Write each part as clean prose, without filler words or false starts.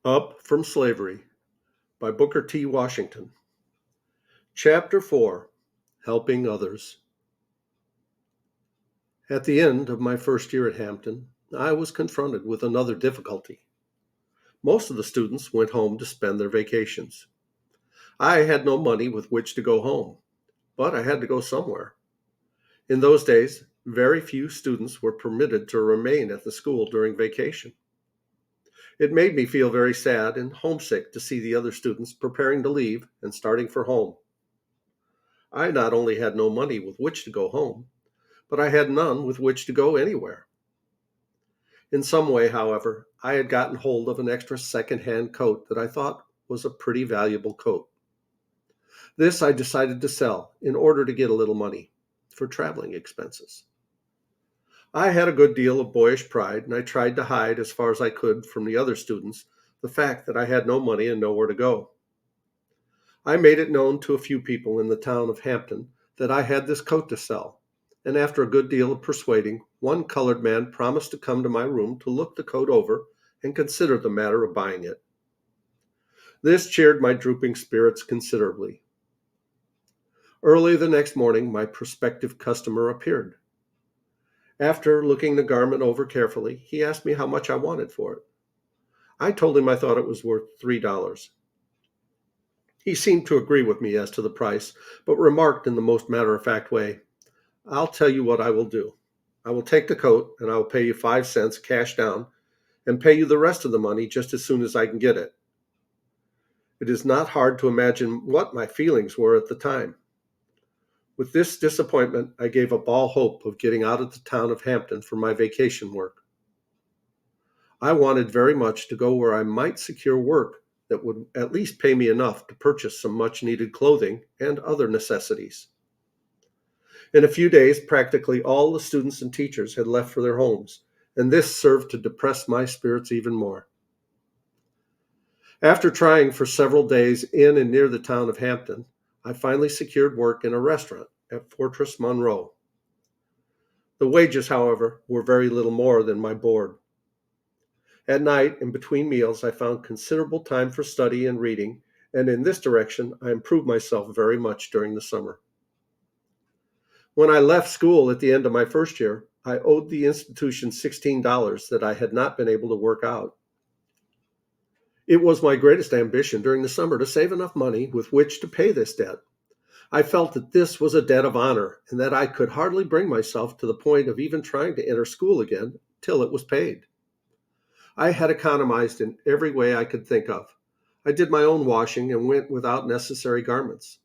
Up from Slavery by Booker T. Washington. Chapter 4 Helping Others. At the end of my first year at Hampton, I was confronted with another difficulty. Most of the students went home to spend their vacations. I had no money with which to go home, but I had to go somewhere. In those days, very few students were permitted to remain at the school during vacation. It made me feel very sad and homesick to see the other students preparing to leave and starting for home. I not only had no money with which to go home, but I had none with which to go anywhere. In some way, however, I had gotten hold of an extra second-hand coat that I thought was a pretty valuable coat. This I decided to sell in order to get a little money for traveling expenses. I had a good deal of boyish pride, and I tried to hide as far as I could from the other students the fact that I had no money and nowhere to go. I made it known to a few people in the town of Hampton that I had this coat to sell, and after a good deal of persuading, one colored man promised to come to my room to look the coat over and consider the matter of buying it. This cheered my drooping spirits considerably. Early the next morning, my prospective customer appeared. After looking the garment over carefully, he asked me how much I wanted for it. I told him I thought it was worth $3. He seemed to agree with me as to the price, but remarked in the most matter-of-fact way, "I'll tell you what I will do. I will take the coat and I will pay you 5 cents cash down and pay you the rest of the money just as soon as I can get it." It is not hard to imagine what my feelings were at the time. With this disappointment, I gave up all hope of getting out of the town of Hampton for my vacation work. I wanted very much to go where I might secure work that would at least pay me enough to purchase some much needed clothing and other necessities. In a few days, practically all the students and teachers had left for their homes, and this served to depress my spirits even more. After trying for several days in and near the town of Hampton, I finally secured work in a restaurant at Fortress Monroe. The wages, however, were very little more than my board. At night, in between meals, I found considerable time for study and reading, and in this direction I improved myself very much during the summer. When I left school at the end of my first year, I owed the institution $16 that I had not been able to work out. It was my greatest ambition during the summer to save enough money with which to pay this debt. I felt that this was a debt of honor and that I could hardly bring myself to the point of even trying to enter school again till it was paid. I had economized in every way I could think of. I did my own washing and went without necessary garments.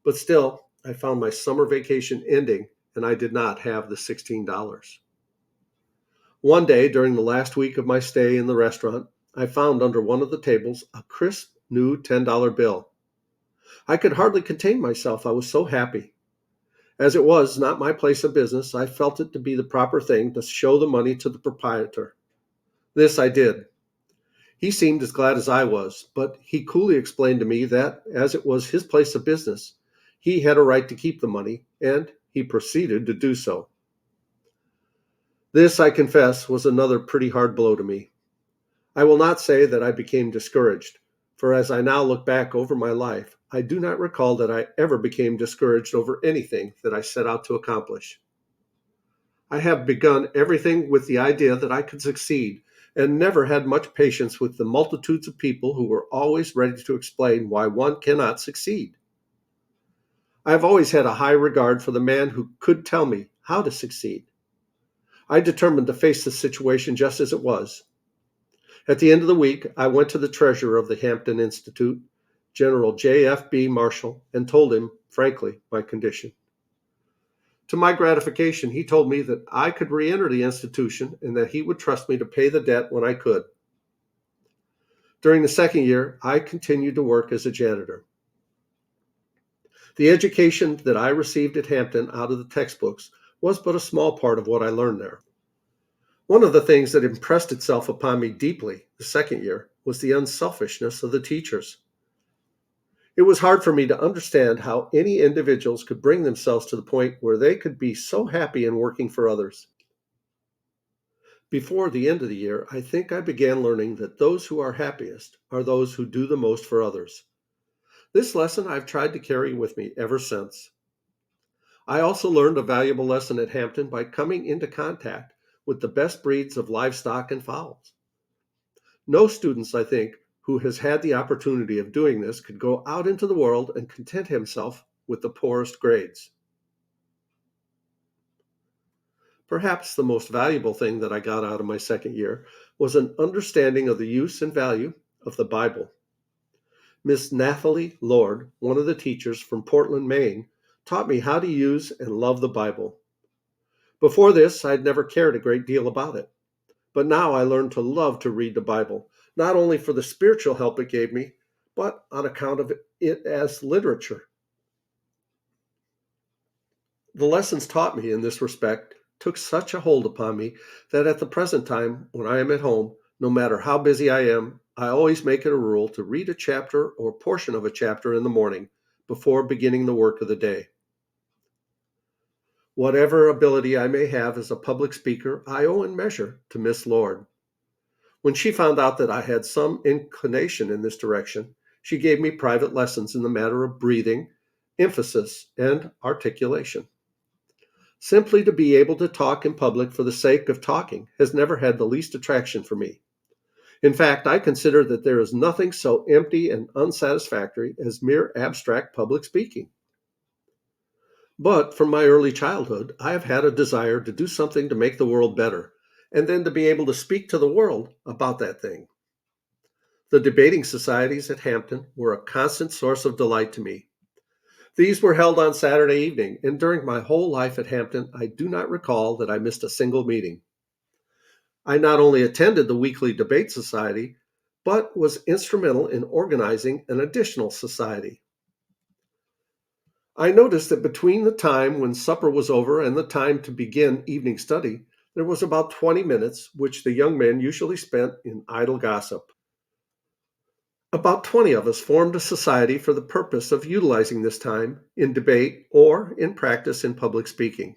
But still, I found my summer vacation ending and I did not have the $16. One day during the last week of my stay in the restaurant, I found under one of the tables a crisp new $10 bill. I could hardly contain myself, I was so happy. As it was not my place of business, I felt it to be the proper thing to show the money to the proprietor. This I did. He seemed as glad as I was, but he coolly explained to me that, as it was his place of business, he had a right to keep the money, and he proceeded to do so. This, I confess, was another pretty hard blow to me. I will not say that I became discouraged, for as I now look back over my life, I do not recall that I ever became discouraged over anything that I set out to accomplish. I have begun everything with the idea that I could succeed, and never had much patience with the multitudes of people who were always ready to explain why one cannot succeed. I have always had a high regard for the man who could tell me how to succeed. I determined to face the situation just as it was. At the end of the week, I went to the treasurer of the Hampton Institute, General J.F.B. Marshall, and told him, frankly, my condition. To my gratification, he told me that I could re-enter the institution and that he would trust me to pay the debt when I could. During the second year, I continued to work as a janitor. The education that I received at Hampton out of the textbooks was but a small part of what I learned there. One of the things that impressed itself upon me deeply the second year was the unselfishness of the teachers. It was hard for me to understand how any individuals could bring themselves to the point where they could be so happy in working for others. Before the end of the year, I think I began learning that those who are happiest are those who do the most for others. This lesson I've tried to carry with me ever since. I also learned a valuable lesson at Hampton by coming into contact with the best breeds of livestock and fowls. No students, I think, who has had the opportunity of doing this could go out into the world and content himself with the poorest grades. Perhaps the most valuable thing that I got out of my second year was an understanding of the use and value of the Bible. Miss Nathalie Lord, one of the teachers from Portland, Maine, taught me how to use and love the Bible. Before this, I'd never cared a great deal about it. But now I learned to love to read the Bible, not only for the spiritual help it gave me, but on account of it as literature. The lessons taught me in this respect took such a hold upon me that at the present time, when I am at home, no matter how busy I am, I always make it a rule to read a chapter or portion of a chapter in the morning before beginning the work of the day. Whatever ability I may have as a public speaker, I owe in measure to Miss Lord. When she found out that I had some inclination in this direction, she gave me private lessons in the matter of breathing, emphasis, and articulation. Simply to be able to talk in public for the sake of talking has never had the least attraction for me. In fact, I consider that there is nothing so empty and unsatisfactory as mere abstract public speaking. But from my early childhood, I have had a desire to do something to make the world better, and then to be able to speak to the world about that thing. The debating societies at Hampton were a constant source of delight to me. These were held on Saturday evening, and during my whole life at Hampton, I do not recall that I missed a single meeting. I not only attended the weekly debate society, but was instrumental in organizing an additional society. I noticed that between the time when supper was over and the time to begin evening study, there was about 20 minutes, which the young men usually spent in idle gossip. About 20 of us formed a society for the purpose of utilizing this time in debate or in practice in public speaking.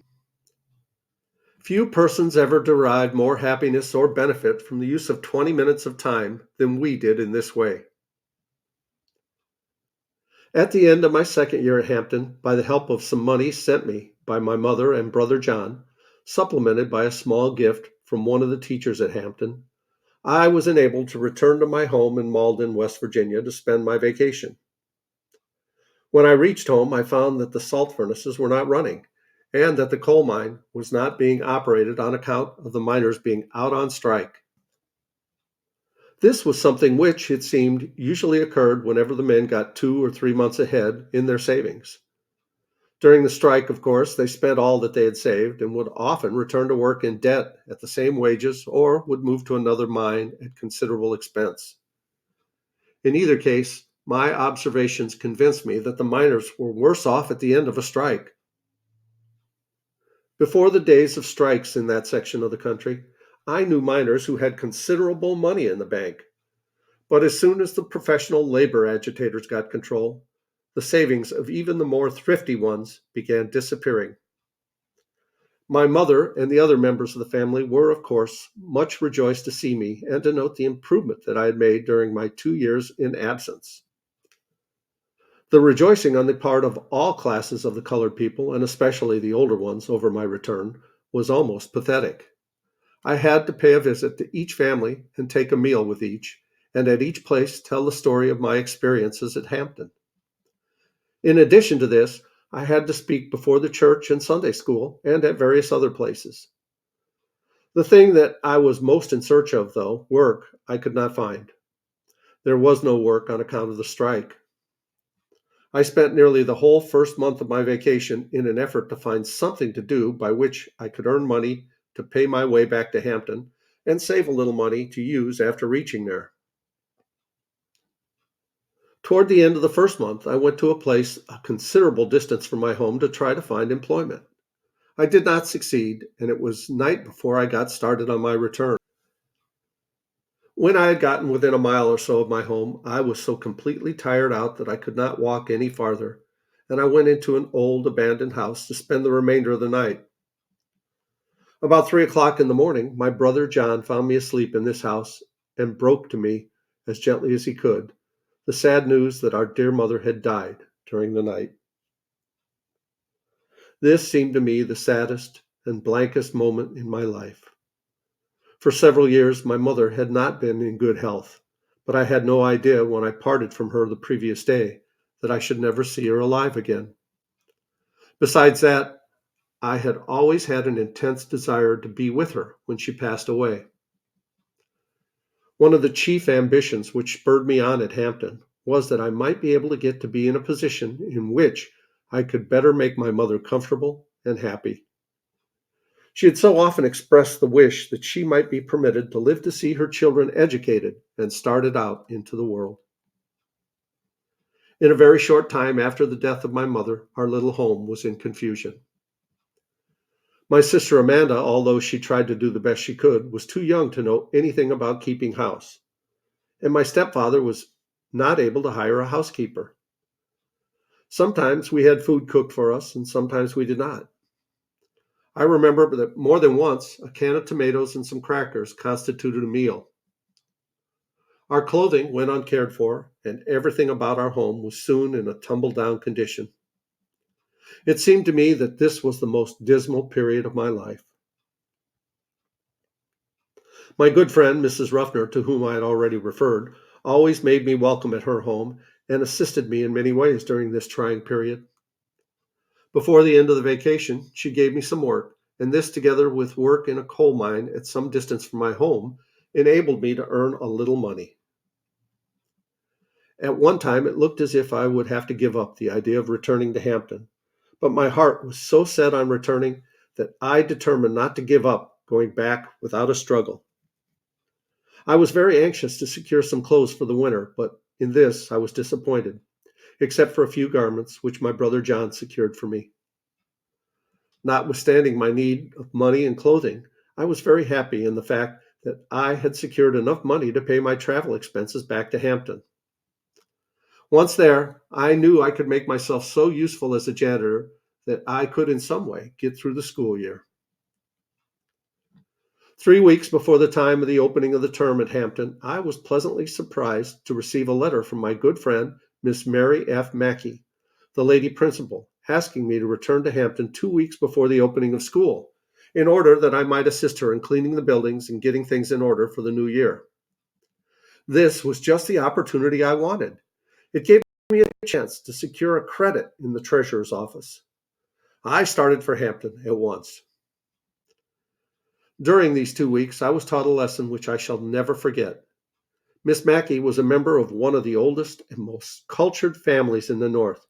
Few persons ever derived more happiness or benefit from the use of 20 minutes of time than we did in this way. At the end of my second year at Hampton, by the help of some money sent me by my mother and brother John, supplemented by a small gift from one of the teachers at Hampton, I was enabled to return to my home in Malden, West Virginia to spend my vacation. When I reached home, I found that the salt furnaces were not running and that the coal mine was not being operated on account of the miners being out on strike. This was something which, it seemed, usually occurred whenever the men got 2 or 3 months ahead in their savings. During the strike, of course, they spent all that they had saved and would often return to work in debt at the same wages or would move to another mine at considerable expense. In either case, my observations convinced me that the miners were worse off at the end of a strike. Before the days of strikes in that section of the country, I knew miners who had considerable money in the bank. But as soon as the professional labor agitators got control, the savings of even the more thrifty ones began disappearing. My mother and the other members of the family were, of course, much rejoiced to see me and to note the improvement that I had made during my 2 years in absence. The rejoicing on the part of all classes of the colored people, and especially the older ones, over my return, was almost pathetic. I had to pay a visit to each family and take a meal with each, and at each place tell the story of my experiences at Hampton. In addition to this, I had to speak before the church and Sunday school and at various other places. The thing that I was most in search of, though, work, I could not find. There was no work on account of the strike. I spent nearly the whole first month of my vacation in an effort to find something to do by which I could earn money to pay my way back to Hampton and save a little money to use after reaching there. Toward the end of the first month, I went to a place a considerable distance from my home to try to find employment. I did not succeed, and it was night before I got started on my return. When I had gotten within a mile or so of my home, I was so completely tired out that I could not walk any farther, and I went into an old abandoned house to spend the remainder of the night. About 3 o'clock in the morning, my brother John found me asleep in this house and broke to me, as gently as he could, the sad news that our dear mother had died during the night. This seemed to me the saddest and blankest moment in my life. For several years, my mother had not been in good health, but I had no idea when I parted from her the previous day that I should never see her alive again. Besides that, I had always had an intense desire to be with her when she passed away. One of the chief ambitions which spurred me on at Hampton was that I might be able to get to be in a position in which I could better make my mother comfortable and happy. She had so often expressed the wish that she might be permitted to live to see her children educated and started out into the world. In a very short time after the death of my mother, our little home was in confusion. My sister Amanda, although she tried to do the best she could, was too young to know anything about keeping house, and my stepfather was not able to hire a housekeeper. Sometimes we had food cooked for us, and sometimes we did not. I remember that more than once, a can of tomatoes and some crackers constituted a meal. Our clothing went uncared for, and everything about our home was soon in a tumble down condition. It seemed to me that this was the most dismal period of my life. My good friend, Mrs. Ruffner, to whom I had already referred, always made me welcome at her home and assisted me in many ways during this trying period. Before the end of the vacation, she gave me some work, and this, together with work in a coal mine at some distance from my home, enabled me to earn a little money. At one time, it looked as if I would have to give up the idea of returning to Hampton, but my heart was so set on returning that I determined not to give up going back without a struggle. I was very anxious to secure some clothes for the winter, but in this I was disappointed, except for a few garments which my brother John secured for me. Notwithstanding my need of money and clothing, I was very happy in the fact that I had secured enough money to pay my travel expenses back to Hampton. Once there, I knew I could make myself so useful as a janitor that I could in some way get through the school year. 3 weeks before the time of the opening of the term at Hampton, I was pleasantly surprised to receive a letter from my good friend, Miss Mary F. Mackey, the lady principal, asking me to return to Hampton 2 weeks before the opening of school, in order that I might assist her in cleaning the buildings and getting things in order for the new year. This was just the opportunity I wanted. It gave me a chance to secure a credit in the treasurer's office. I started for Hampton at once. During these 2 weeks, I was taught a lesson which I shall never forget. Miss Mackey was a member of one of the oldest and most cultured families in the North,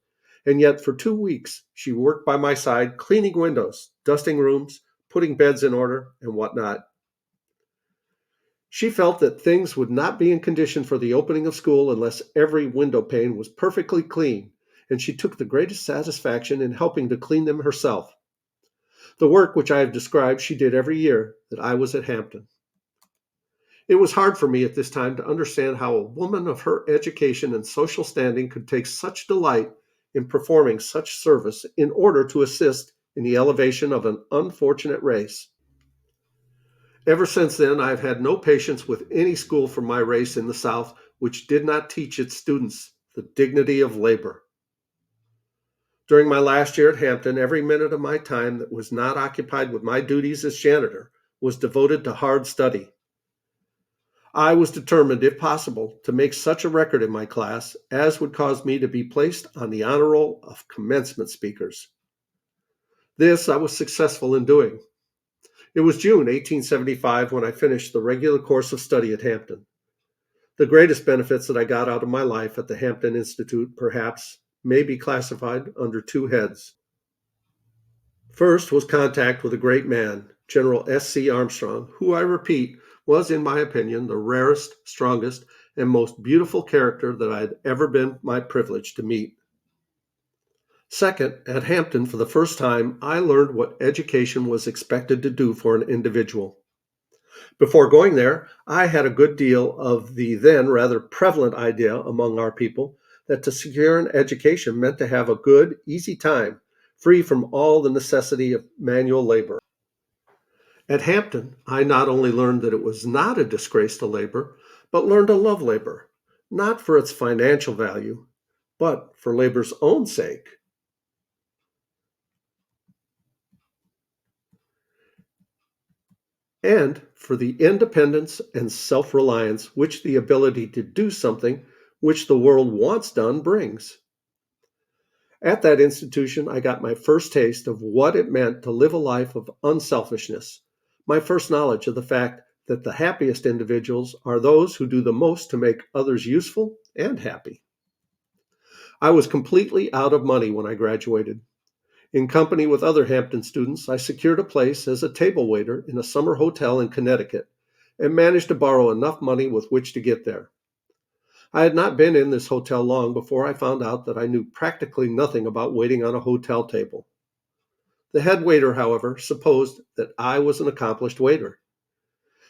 and yet for 2 weeks she worked by my side, cleaning windows, dusting rooms, putting beds in order, and whatnot. She felt that things would not be in condition for the opening of school unless every window pane was perfectly clean, and she took the greatest satisfaction in helping to clean them herself. The work which I have described she did every year that I was at Hampton. It was hard for me at this time to understand how a woman of her education and social standing could take such delight in performing such service in order to assist in the elevation of an unfortunate race. Ever since then, I have had no patience with any school for my race in the South which did not teach its students the dignity of labor. During my last year at Hampton, every minute of my time that was not occupied with my duties as janitor was devoted to hard study. I was determined, if possible, to make such a record in my class as would cause me to be placed on the honor roll of commencement speakers. This I was successful in doing. It was June 1875 when I finished the regular course of study at Hampton. The greatest benefits that I got out of my life at the Hampton Institute, perhaps, may be classified under two heads. First was contact with a great man, General S.C. Armstrong, who, I repeat, was, in my opinion, the rarest, strongest, and most beautiful character that I had ever been my privilege to meet. Second, at Hampton, for the first time, I learned what education was expected to do for an individual. Before going there, I had a good deal of the then rather prevalent idea among our people that to secure an education meant to have a good, easy time, free from all the necessity of manual labor. At Hampton, I not only learned that it was not a disgrace to labor, but learned to love labor, not for its financial value, but for labor's own sake. And for the independence and self reliance which the ability to do something which the world wants done brings. At that institution, I got my first taste of what it meant to live a life of unselfishness, my first knowledge of the fact that the happiest individuals are those who do the most to make others useful and happy. I was completely out of money when I graduated. In company with other Hampton students, I secured a place as a table waiter in a summer hotel in Connecticut and managed to borrow enough money with which to get there. I had not been in this hotel long before I found out that I knew practically nothing about waiting on a hotel table. The head waiter, however, supposed that I was an accomplished waiter.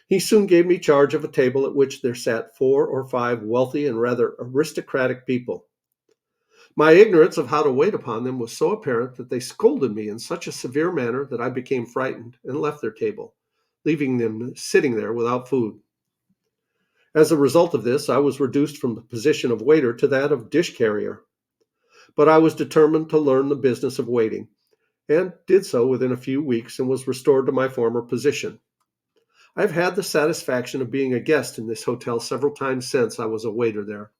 He soon gave me charge of a table at which there sat 4 or 5 wealthy and rather aristocratic people. My ignorance of how to wait upon them was so apparent that they scolded me in such a severe manner that I became frightened and left their table, leaving them sitting there without food. As a result of this, I was reduced from the position of waiter to that of dish carrier. But I was determined to learn the business of waiting, and did so within a few weeks and was restored to my former position. I have had the satisfaction of being a guest in this hotel several times since I was a waiter there.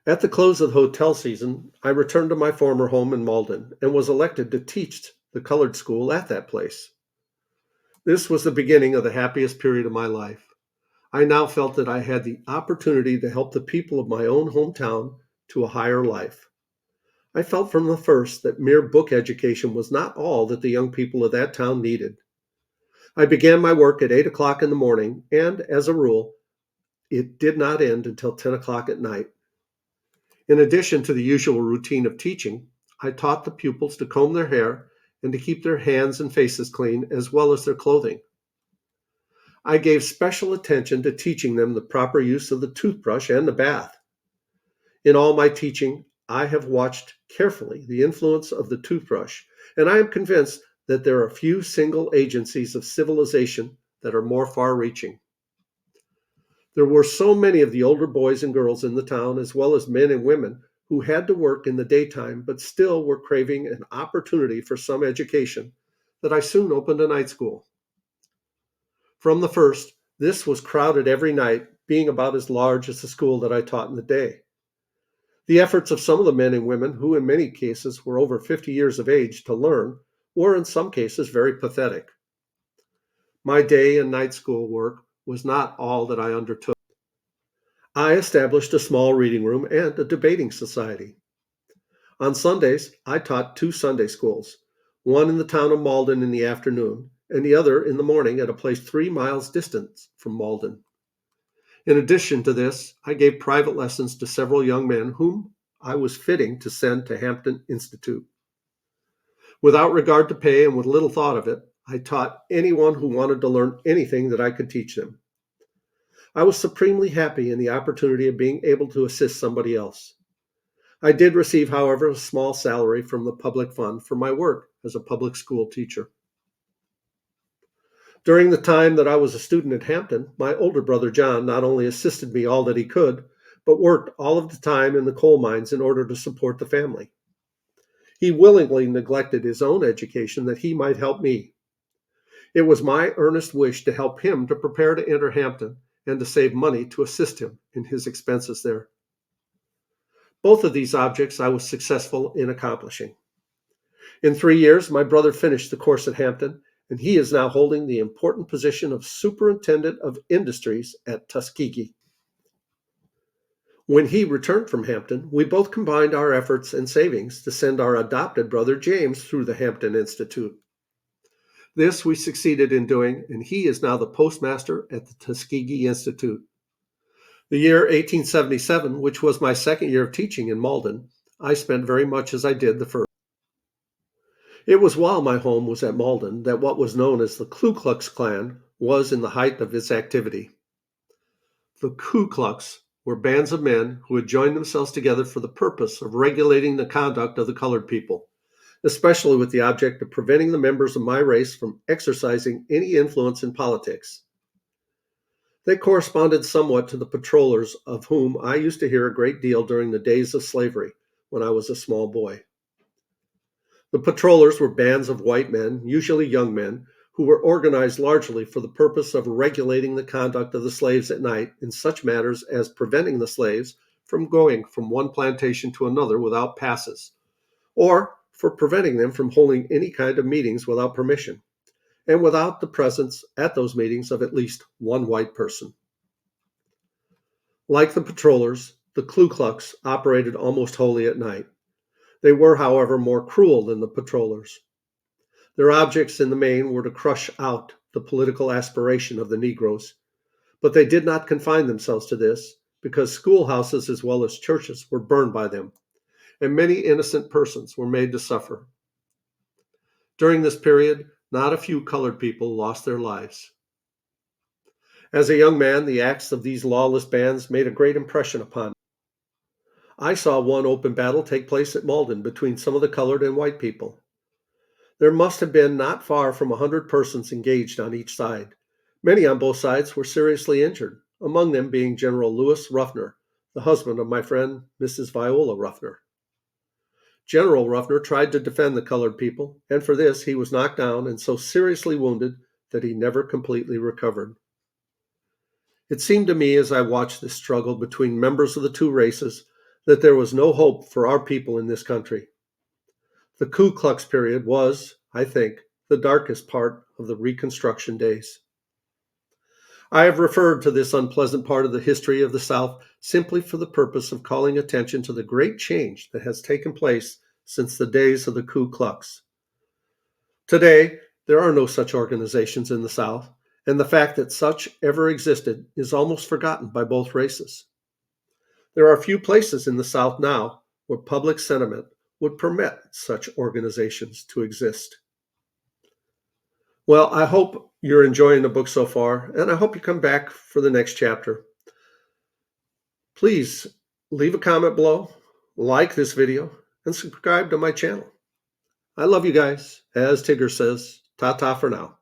At the close of the hotel season, I returned to my former home in Malden and was elected to teach the colored school at that place. This was the beginning of the happiest period of my life. I now felt that I had the opportunity to help the people of my own hometown to a higher life. I felt from the first that mere book education was not all that the young people of that town needed. I began my work at 8 o'clock in the morning, and, as a rule, it did not end until 10 o'clock at night. In addition to the usual routine of teaching, I taught the pupils to comb their hair and to keep their hands and faces clean, as well as their clothing. I gave special attention to teaching them the proper use of the toothbrush and the bath. In all my teaching, I have watched carefully the influence of the toothbrush, and I am convinced that there are few single agencies of civilization that are more far reaching. There were so many of the older boys and girls in the town, as well as men and women, who had to work in the daytime but still were craving an opportunity for some education, that I soon opened a night school. From the first, this was crowded every night, being about as large as the school that I taught in the day. The efforts of some of the men and women, who in many cases were over 50 years of age, to learn, were in some cases very pathetic. My day and night school work was not all that I undertook. I established a small reading room and a debating society. On Sundays, I taught 2 Sunday schools, one in the town of Malden in the afternoon, and the other in the morning at a place 3 miles distant from Malden. In addition to this, I gave private lessons to several young men whom I was fitting to send to Hampton Institute. Without regard to pay and with little thought of it, I taught anyone who wanted to learn anything that I could teach them. I was supremely happy in the opportunity of being able to assist somebody else. I did receive, however, a small salary from the public fund for my work as a public school teacher. During the time that I was a student at Hampton, my older brother John not only assisted me all that he could, but worked all of the time in the coal mines in order to support the family. He willingly neglected his own education that he might help me. It was my earnest wish to help him to prepare to enter Hampton and to save money to assist him in his expenses there. Both of these objects I was successful in accomplishing. In 3 years, my brother finished the course at Hampton, and he is now holding the important position of Superintendent of Industries at Tuskegee. When he returned from Hampton, we both combined our efforts and savings to send our adopted brother James through the Hampton Institute. This we succeeded in doing, and he is now the postmaster at the Tuskegee Institute. The year 1877, which was my second year of teaching in Malden, I spent very much as I did the first. It was while my home was at Malden that what was known as the Ku Klux Klan was in the height of its activity. The Ku Klux were bands of men who had joined themselves together for the purpose of regulating the conduct of the colored people, especially with the object of preventing the members of my race from exercising any influence in politics. They corresponded somewhat to the patrollers, of whom I used to hear a great deal during the days of slavery when I was a small boy. The patrollers were bands of white men, usually young men, who were organized largely for the purpose of regulating the conduct of the slaves at night in such matters as preventing the slaves from going from one plantation to another without passes, or for preventing them from holding any kind of meetings without permission, and without the presence at those meetings of at least one white person. Like the patrollers, the Ku Klux operated almost wholly at night. They were, however, more cruel than the patrollers. Their objects in the main were to crush out the political aspiration of the Negroes, but they did not confine themselves to this, because schoolhouses as well as churches were burned by them, and many innocent persons were made to suffer. During this period, not a few colored people lost their lives. As a young man, the acts of these lawless bands made a great impression upon me. I saw one open battle take place at Malden between some of the colored and white people. There must have been not far from 100 persons engaged on each side. Many on both sides were seriously injured, among them being General Lewis Ruffner, the husband of my friend Mrs. Viola Ruffner. General Ruffner tried to defend the colored people, and for this he was knocked down and so seriously wounded that he never completely recovered. It seemed to me as I watched this struggle between members of the two races that there was no hope for our people in this country. The Ku Klux period was, I think, the darkest part of the Reconstruction days. I have referred to this unpleasant part of the history of the South simply for the purpose of calling attention to the great change that has taken place since the days of the Ku Klux. Today, there are no such organizations in the South, and the fact that such ever existed is almost forgotten by both races. There are few places in the South now where public sentiment would permit such organizations to exist. Well, I hope you're enjoying the book so far, and I hope you come back for the next chapter. Please leave a comment below, like this video, and subscribe to my channel. I love you guys. As Tigger says, ta-ta for now.